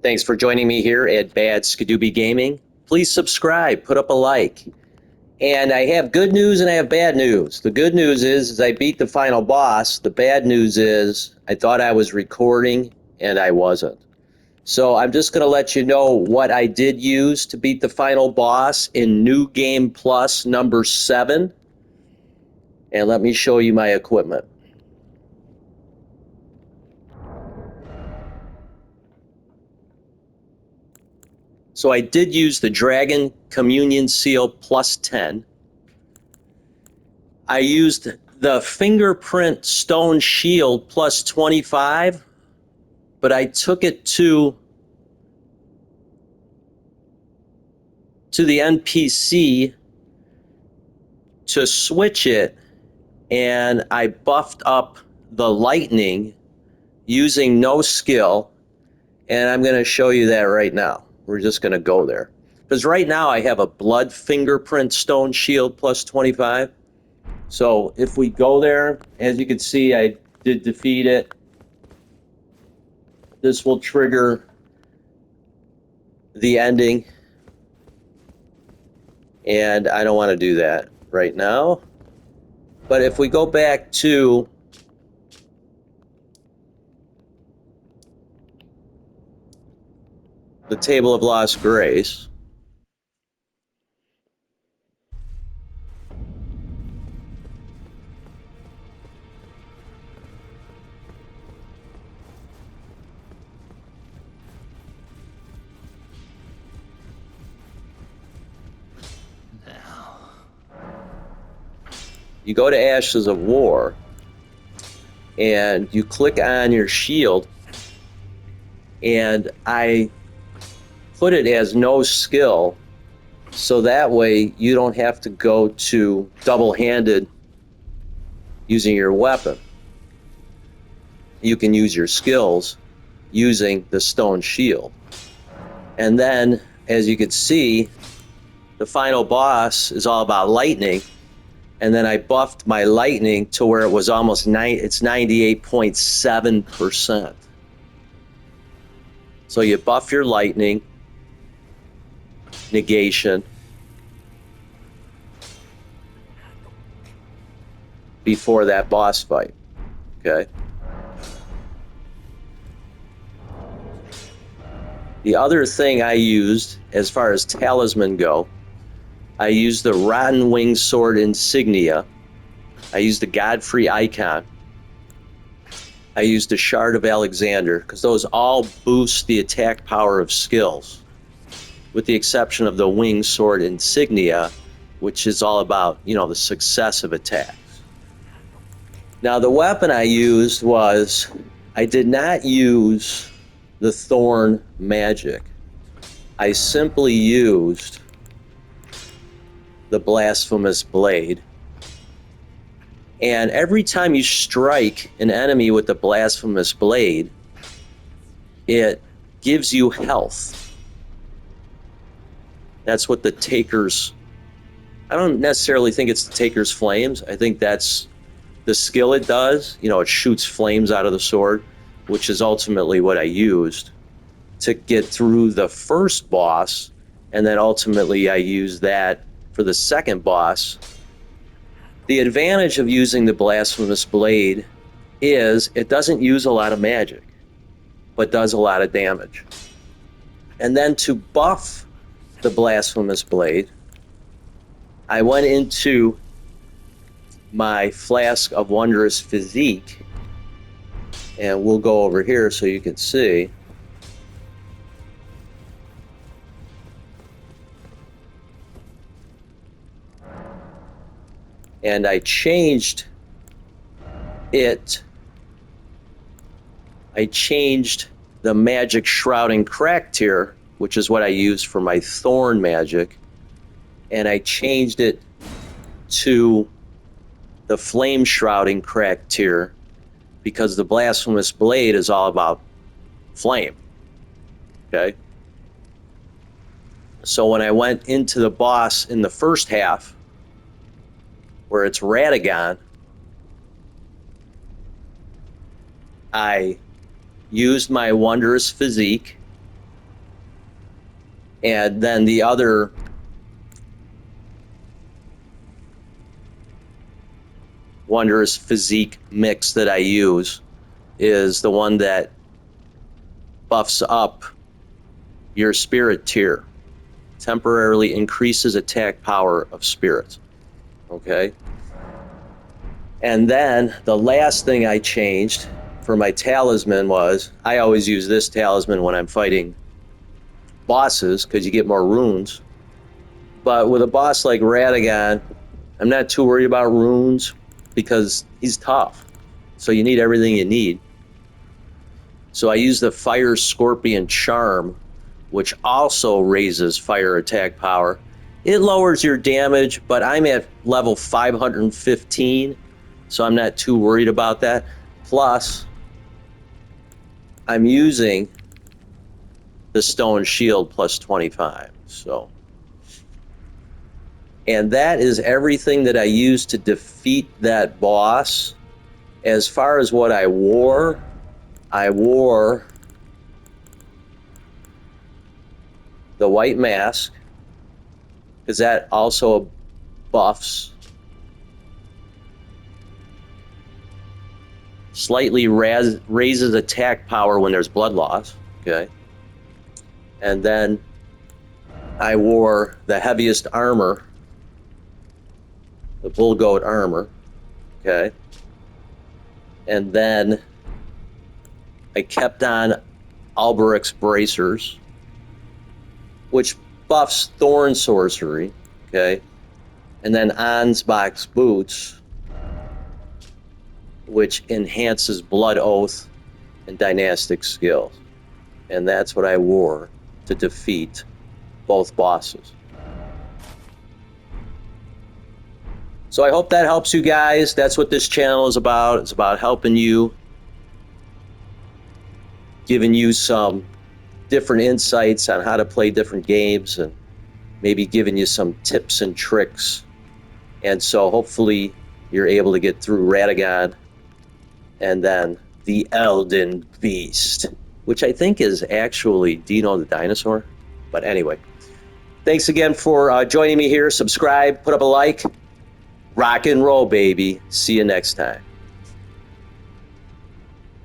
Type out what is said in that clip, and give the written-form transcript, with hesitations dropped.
Thanks for joining me here at Bad Skadooby Gaming. Please subscribe, put up a like. And I have good news and I have bad news. The good news is I beat the final boss. The bad news is I thought I was recording and I wasn't. So I'm just going to let you know what I did use to beat the final boss in New Game Plus number 7. And let me show you my equipment. So I did use the Dragon Communion Seal plus 10. I used the Fingerprint Stone Shield plus 25, but I took it to the NPC to switch it, and I buffed up the lightning using no skill, and I'm going to show you that right now. We're just going to go there. Because right now I have a Blood Fingerprint Stone Shield plus 25. So if we go there, as you can see, I did defeat it. This will trigger the ending. And I don't want to do that right now. But if we go back to the Table of Lost Grace, you go to Ashes of War, and you click on your shield, and I put it as no skill, so that way you don't have to go to double-handed using your weapon. You can use your skills using the stone shield. And then, as you can see, the final boss is all about lightning, and then I buffed my lightning to where it was almost it's 98.7%. So you buff your lightning, negation, before that boss fight, okay? The other thing I used, as far as talisman go, I used the Rotten Wing Sword Insignia. I used the Godfrey Icon. I used the Shard of Alexander, because those all boost the attack power of skills, with the exception of the Wing Sword Insignia, which is all about, the success of attacks. Now, the weapon I used was, I did not use the Thorn magic. I simply used the Blasphemous Blade. And every time you strike an enemy with the Blasphemous Blade, it gives you health. That's what the Taker's... I don't necessarily think it's the Taker's Flames. I think that's the skill it does. It shoots flames out of the sword, which is ultimately what I used to get through the first boss, and then ultimately I used that for the second boss. The advantage of using the Blasphemous Blade is it doesn't use a lot of magic, but does a lot of damage. And then to buff the Blasphemous Blade, I went into my Flask of Wondrous Physique, and we'll go over here so you can see. And I changed it. I changed the Magic Shrouding Crack tier, which is what I used for my Thorn magic, and I changed it to the Flame Shrouding Crack tier, because the Blasphemous Blade is all about flame. Okay? So when I went into the boss in the first half, where it's Radagon, I used my Wondrous Physique, And then the other wondrous physique mix that I use is the one that buffs up your spirit tier, temporarily increases attack power of spirits. Okay. And then the last thing I changed for my talisman was, I always use this talisman when I'm fighting bosses because you get more runes. But with a boss like Radagon, I'm not too worried about runes because he's tough. So you need everything you need. So I use the Fire Scorpion Charm, which also raises fire attack power. It lowers your damage, but I'm at level 515, so I'm not too worried about that. Plus, I'm using the Stone Shield plus 25. So, and that is everything that I used to defeat that boss. As far as what I wore the white mask, because that also buffs, slightly raises attack power when there's blood loss. Okay. And then I wore the heaviest armor, the bull goat armor. Okay. And then I kept on Alberic's bracers, which buffs thorn sorcery. Okay. And then Ansbach's boots, which enhances blood oath and dynastic skills. And that's what I wore to defeat both bosses. So I hope that helps you guys. That's what this channel is about. It's about helping you, giving you some different insights on how to play different games, and maybe giving you some tips and tricks. And so hopefully you're able to get through Radagon and then the Eldin Beast, which I think is actually Dino the dinosaur. But anyway, thanks again for joining me here. Subscribe, put up a like. Rock and roll, baby. See you next time.